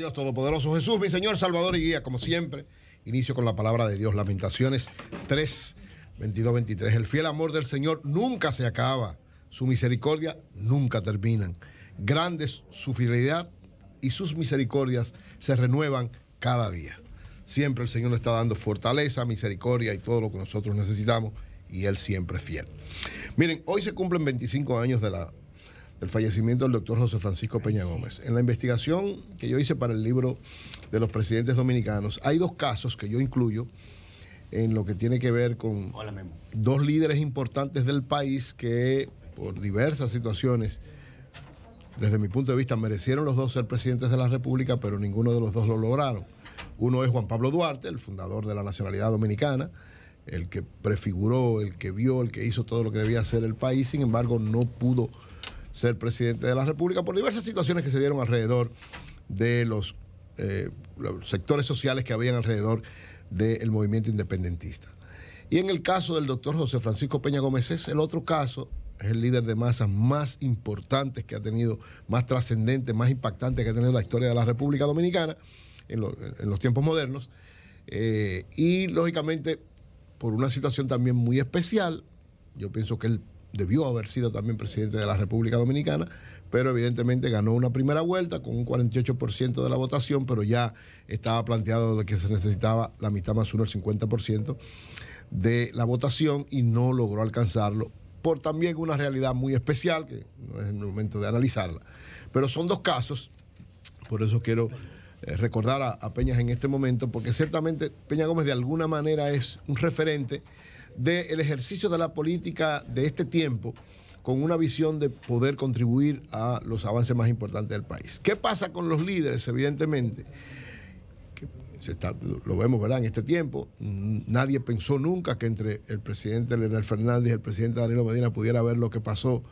Dios Todopoderoso. Jesús, mi Señor, Salvador y Guía, como siempre. Inicio con la palabra de Dios. Lamentaciones 3, 22, 23. El fiel amor del Señor nunca se acaba. Su misericordia nunca terminan. Grande es su fidelidad y sus misericordias se renuevan cada día. Siempre el Señor nos está dando fortaleza, misericordia y todo lo que nosotros necesitamos, y Él siempre es fiel. Miren, hoy se cumplen 25 años del fallecimiento del doctor José Francisco Peña Gómez. En la investigación que yo hice para el libro de los presidentes dominicanos, hay dos casos que yo incluyo en lo que tiene que ver con dos líderes importantes del país que por diversas situaciones, desde mi punto de vista, merecieron los dos ser presidentes de la República, pero ninguno de los dos lo lograron. Uno es Juan Pablo Duarte, el fundador de la nacionalidad dominicana, el que prefiguró, el que vio, el que hizo todo lo que debía hacer el país. Sin embargo, no pudo ser presidente de la República por diversas situaciones que se dieron alrededor de los sectores sociales que habían alrededor del movimiento independentista. Y en el caso del doctor José Francisco Peña Gómez es el otro caso, es el líder de masas más importantes que ha tenido, más trascendente, más impactante que ha tenido la historia de la República Dominicana en los tiempos modernos. Y lógicamente, por una situación también muy especial, yo pienso que él debió haber sido también presidente de la República Dominicana, pero evidentemente ganó una primera vuelta con un 48% de la votación, pero ya estaba planteado que se necesitaba la mitad más uno, el 50% de la votación, y no logró alcanzarlo por también una realidad muy especial, que no es el momento de analizarla. Pero son dos casos, por eso quiero recordar a Peñas en este momento, porque ciertamente Peña Gómez de alguna manera es un referente del ejercicio de la política de este tiempo, con una visión de poder contribuir a los avances más importantes del país. ¿Qué pasa con los líderes? Evidentemente, lo vemos, ¿verdad? En este tiempo, nadie pensó nunca que entre el presidente Leonel Fernández y el presidente Danilo Medina pudiera haber lo que pasó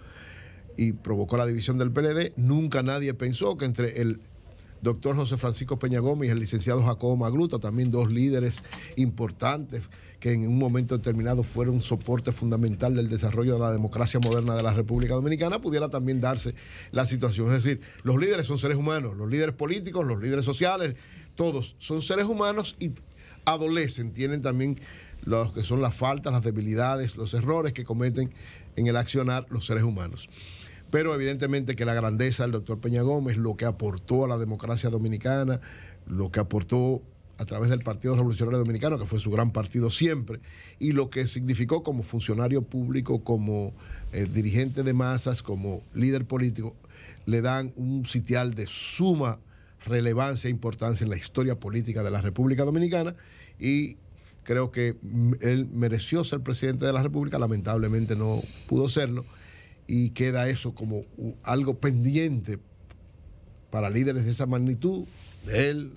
y provocó la división del PLD. Nunca nadie pensó que entre el doctor José Francisco Peña Gómez y el licenciado Jacobo Magluta, también dos líderes importantes que en un momento determinado fueron un soporte fundamental del desarrollo de la democracia moderna de la República Dominicana, pudiera también darse la situación. Es decir, los líderes son seres humanos, los líderes políticos, los líderes sociales, todos son seres humanos y adolecen, tienen también lo que son las faltas, las debilidades, los errores que cometen en el accionar los seres humanos. Pero evidentemente que la grandeza del doctor Peña Gómez, lo que aportó a la democracia dominicana, lo que aportó a través del Partido Revolucionario Dominicano, que fue su gran partido siempre, y lo que significó como funcionario público, como dirigente de masas, como líder político, le dan un sitial de suma relevancia e importancia en la historia política de la República Dominicana, y creo que él mereció ser presidente de la República, lamentablemente no pudo serlo, y queda eso como algo pendiente para líderes de esa magnitud, de él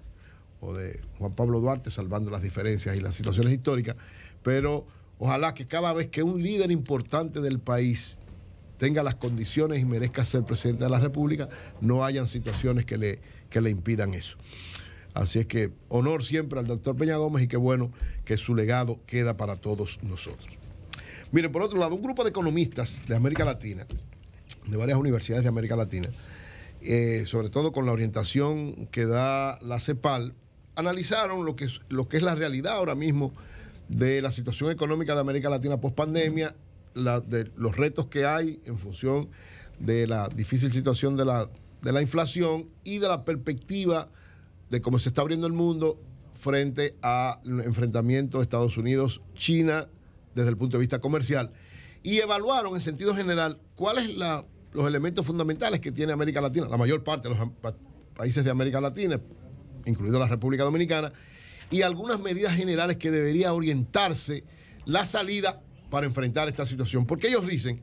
o de Juan Pablo Duarte, salvando las diferencias y las situaciones históricas, pero ojalá que cada vez que un líder importante del país tenga las condiciones y merezca ser presidente de la República, no hayan situaciones que le impidan eso. Así es que honor siempre al doctor Peña Gómez, y qué bueno que su legado queda para todos nosotros. Miren, por otro lado, un grupo de economistas de América Latina, de varias universidades de América Latina, sobre todo con la orientación que da la CEPAL, analizaron lo que es la realidad ahora mismo de la situación económica de América Latina post-pandemia, de los retos que hay en función de la difícil situación de la inflación y de la perspectiva de cómo se está abriendo el mundo frente al enfrentamiento de Estados Unidos-China desde el punto de vista comercial. Y evaluaron en sentido general cuáles son los elementos fundamentales que tiene América Latina, la mayor parte de los países de América Latina, incluido la República Dominicana, y algunas medidas generales que debería orientarse la salida para enfrentar esta situación. Porque ellos dicen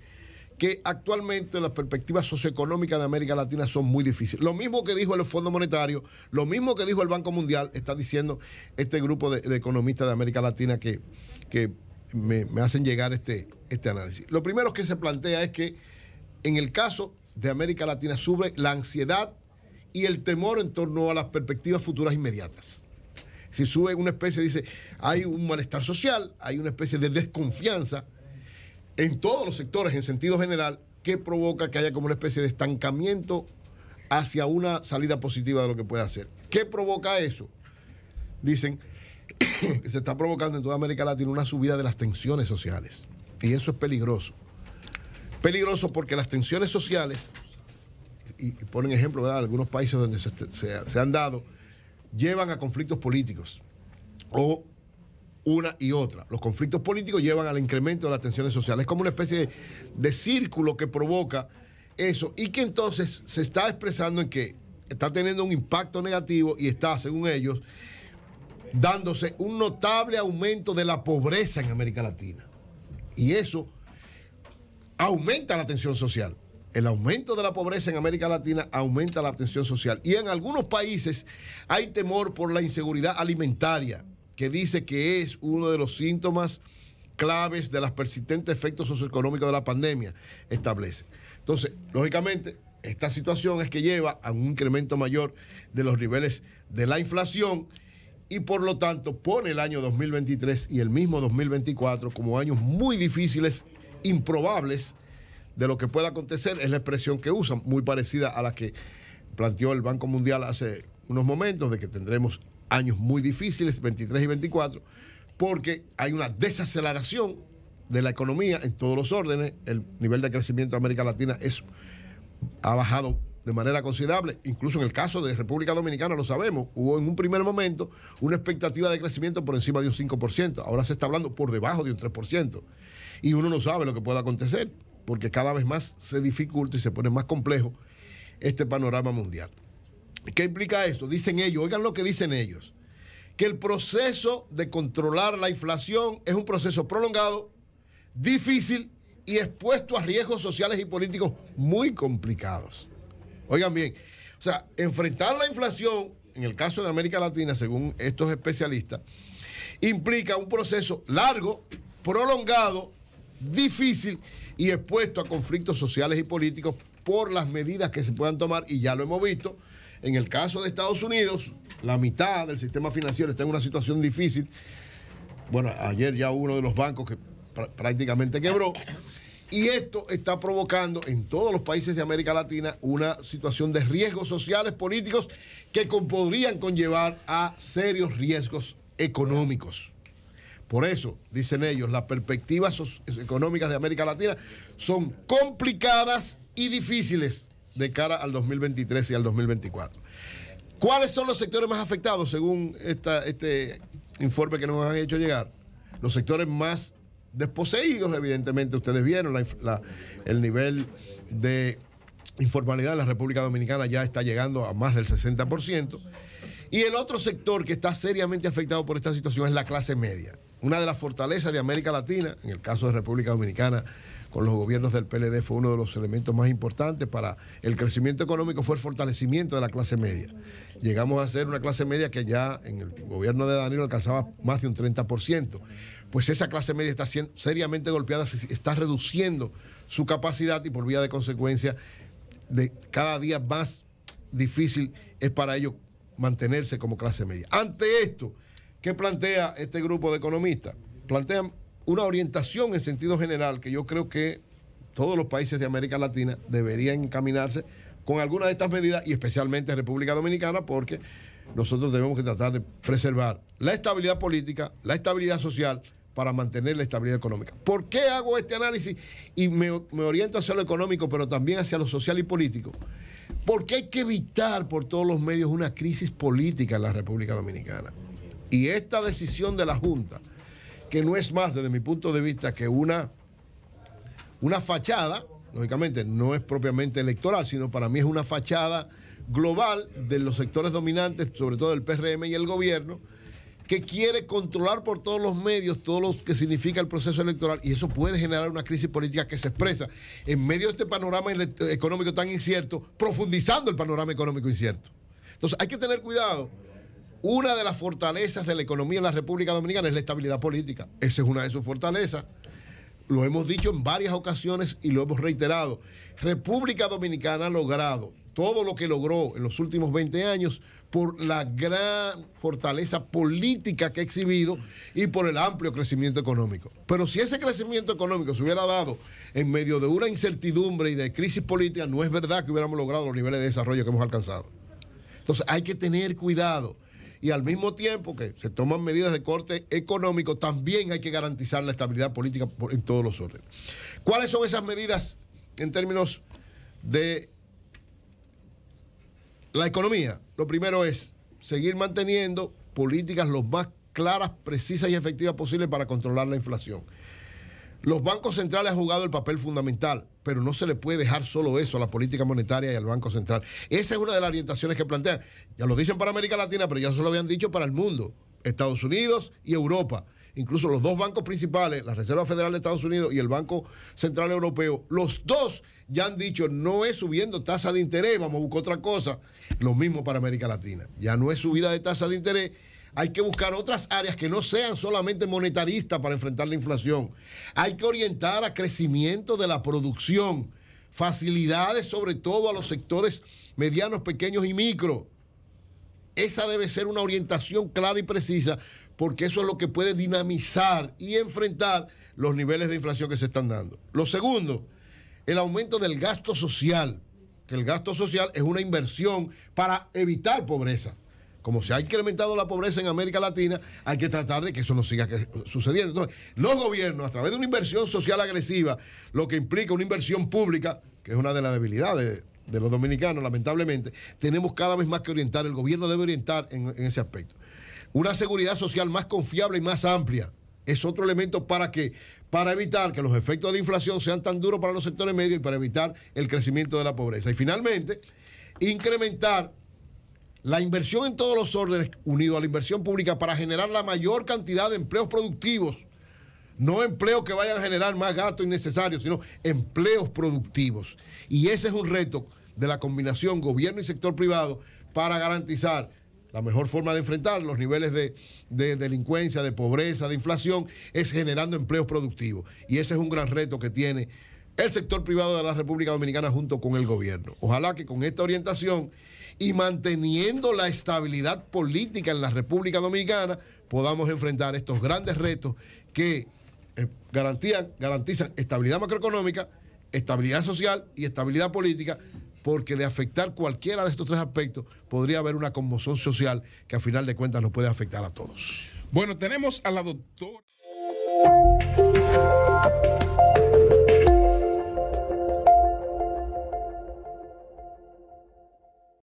que actualmente las perspectivas socioeconómicas de América Latina son muy difíciles. Lo mismo que dijo el Fondo Monetario, lo mismo que dijo el Banco Mundial, está diciendo este grupo de economistas de América Latina que me hacen llegar este análisis. Lo primero que se plantea es que en el caso de América Latina sube la ansiedad y el temor en torno a las perspectivas futuras inmediatas. Si sube una especie, dice, hay un malestar social, hay una especie de desconfianza en todos los sectores en sentido general, que provoca que haya como una especie de estancamiento hacia una salida positiva de lo que puede hacer. ¿Qué provoca eso? Dicen que se está provocando en toda América Latina una subida de las tensiones sociales. Y eso es peligroso. Peligroso porque las tensiones sociales, y ponen ejemplo, ¿verdad?, algunos países donde se han dado, llevan a conflictos políticos. O una y otra. Los conflictos políticos llevan al incremento de las tensiones sociales. Es como una especie de círculo que provoca eso y que entonces se está expresando en que está teniendo un impacto negativo y está, según ellos, dándose un notable aumento de la pobreza en América Latina. Y eso aumenta la tensión social. El aumento de la pobreza en América Latina aumenta la tensión social. Y en algunos países hay temor por la inseguridad alimentaria, que dice que es uno de los síntomas claves de los persistentes efectos socioeconómicos de la pandemia, establece. Entonces, lógicamente, esta situación es que lleva a un incremento mayor de los niveles de la inflación y por lo tanto pone el año 2023 y el mismo 2024 como años muy difíciles, improbables de lo que pueda acontecer. Es la expresión que usan, muy parecida a la que planteó el Banco Mundial hace unos momentos, de que tendremos años muy difíciles, 23 y 24, porque hay una desaceleración de la economía en todos los órdenes. El nivel de crecimiento de América Latina ha bajado de manera considerable. Incluso en el caso de República Dominicana, lo sabemos, hubo en un primer momento una expectativa de crecimiento por encima de un 5%. Ahora se está hablando por debajo de un 3%. Y uno no sabe lo que pueda acontecer, porque cada vez más se dificulta y se pone más complejo este panorama mundial. ¿Qué implica esto? Dicen ellos, oigan lo que dicen ellos, que el proceso de controlar la inflación es un proceso prolongado, difícil y expuesto a riesgos sociales y políticos muy complicados. Oigan bien, o sea, enfrentar la inflación, en el caso de América Latina, según estos especialistas, implica un proceso largo, prolongado, difícil y expuesto a conflictos sociales y políticos por las medidas que se puedan tomar, y ya lo hemos visto. En el caso de Estados Unidos, la mitad del sistema financiero está en una situación difícil. Bueno, ayer ya hubo uno de los bancos que prácticamente quebró. Y esto está provocando en todos los países de América Latina una situación de riesgos sociales, políticos, que podrían conllevar a serios riesgos económicos. Por eso, dicen ellos, las perspectivas económicas de América Latina son complicadas y difíciles de cara al 2023 y al 2024. ¿Cuáles son los sectores más afectados según este informe que nos han hecho llegar? Los sectores más desposeídos, evidentemente, ustedes vieron el nivel de informalidad en la República Dominicana ya está llegando a más del 60%. Y el otro sector que está seriamente afectado por esta situación es la clase media. Una de las fortalezas de América Latina, en el caso de República Dominicana, con los gobiernos del PLD, fue uno de los elementos más importantes para el crecimiento económico, fue el fortalecimiento de la clase media. Llegamos a ser una clase media que ya en el gobierno de Danilo alcanzaba más de un 30%. Pues esa clase media está seriamente golpeada, se está reduciendo su capacidad y por vía de consecuencia, de cada día más difícil es para ellos mantenerse como clase media. Ante esto, ¿qué plantea este grupo de economistas? Plantean una orientación en sentido general que yo creo que todos los países de América Latina deberían encaminarse con alguna de estas medidas, y especialmente República Dominicana, porque nosotros debemos que tratar de preservar la estabilidad política, la estabilidad social, para mantener la estabilidad económica. ¿Por qué hago este análisis? Y me oriento hacia lo económico, pero también hacia lo social y político. Porque hay que evitar por todos los medios una crisis política en la República Dominicana. Y esta decisión de la Junta, que no es más, desde mi punto de vista, que una fachada, lógicamente no es propiamente electoral, sino para mí es una fachada global de los sectores dominantes, sobre todo el PRM y el gobierno, que quiere controlar por todos los medios todo lo que significa el proceso electoral, y eso puede generar una crisis política que se expresa en medio de este panorama económico tan incierto, profundizando el panorama económico incierto. Entonces hay que tener cuidado. Una de las fortalezas de la economía en la República Dominicana es la estabilidad política. Esa es una de sus fortalezas. Lo hemos dicho en varias ocasiones y lo hemos reiterado. República Dominicana ha logrado todo lo que logró en los últimos 20 años por la gran fortaleza política que ha exhibido y por el amplio crecimiento económico. Pero si ese crecimiento económico se hubiera dado en medio de una incertidumbre y de crisis política, no es verdad que hubiéramos logrado los niveles de desarrollo que hemos alcanzado. Entonces hay que tener cuidado. Y al mismo tiempo que se toman medidas de corte económico, también hay que garantizar la estabilidad política en todos los órdenes. ¿Cuáles son esas medidas en términos de la economía? Lo primero es seguir manteniendo políticas lo más claras, precisas y efectivas posibles para controlar la inflación. Los bancos centrales han jugado el papel fundamental, pero no se le puede dejar solo eso a la política monetaria y al Banco Central. Esa es una de las orientaciones que plantean. Ya lo dicen para América Latina, pero ya se lo habían dicho para el mundo, Estados Unidos y Europa. Incluso los dos bancos principales, la Reserva Federal de Estados Unidos y el Banco Central Europeo, los dos ya han dicho, no es subiendo tasa de interés, vamos a buscar otra cosa. Lo mismo para América Latina. Ya no es subida de tasa de interés. Hay que buscar otras áreas que no sean solamente monetaristas para enfrentar la inflación. Hay que orientar a crecimiento de la producción, facilidades sobre todo a los sectores medianos, pequeños y micro. Esa debe ser una orientación clara y precisa, porque eso es lo que puede dinamizar y enfrentar los niveles de inflación que se están dando. Lo segundo, el aumento del gasto social, que el gasto social es una inversión para evitar pobreza. Como se ha incrementado la pobreza en América Latina, hay que tratar de que eso no siga sucediendo. Entonces, los gobiernos, a través de una inversión social agresiva, lo que implica una inversión pública, que es una de las debilidades de los dominicanos, lamentablemente, tenemos cada vez más que orientar, el gobierno debe orientar en ese aspecto. Una seguridad social más confiable y más amplia es otro elemento para evitar que los efectos de la inflación sean tan duros para los sectores medios y para evitar el crecimiento de la pobreza. Y finalmente, incrementar la inversión en todos los órdenes, unido a la inversión pública, para generar la mayor cantidad de empleos productivos. No empleos que vayan a generar más gastos innecesarios, sino empleos productivos. Y ese es un reto de la combinación gobierno y sector privado para garantizar la mejor forma de enfrentar los niveles de delincuencia, de pobreza, de inflación, es generando empleos productivos. Y ese es un gran reto que tiene el sector privado de la República Dominicana junto con el gobierno. Ojalá que con esta orientación y manteniendo la estabilidad política en la República Dominicana podamos enfrentar estos grandes retos que garantizan estabilidad macroeconómica, estabilidad social y estabilidad política, porque de afectar cualquiera de estos tres aspectos podría haber una conmoción social que a final de cuentas nos puede afectar a todos. Bueno, tenemos a la doctora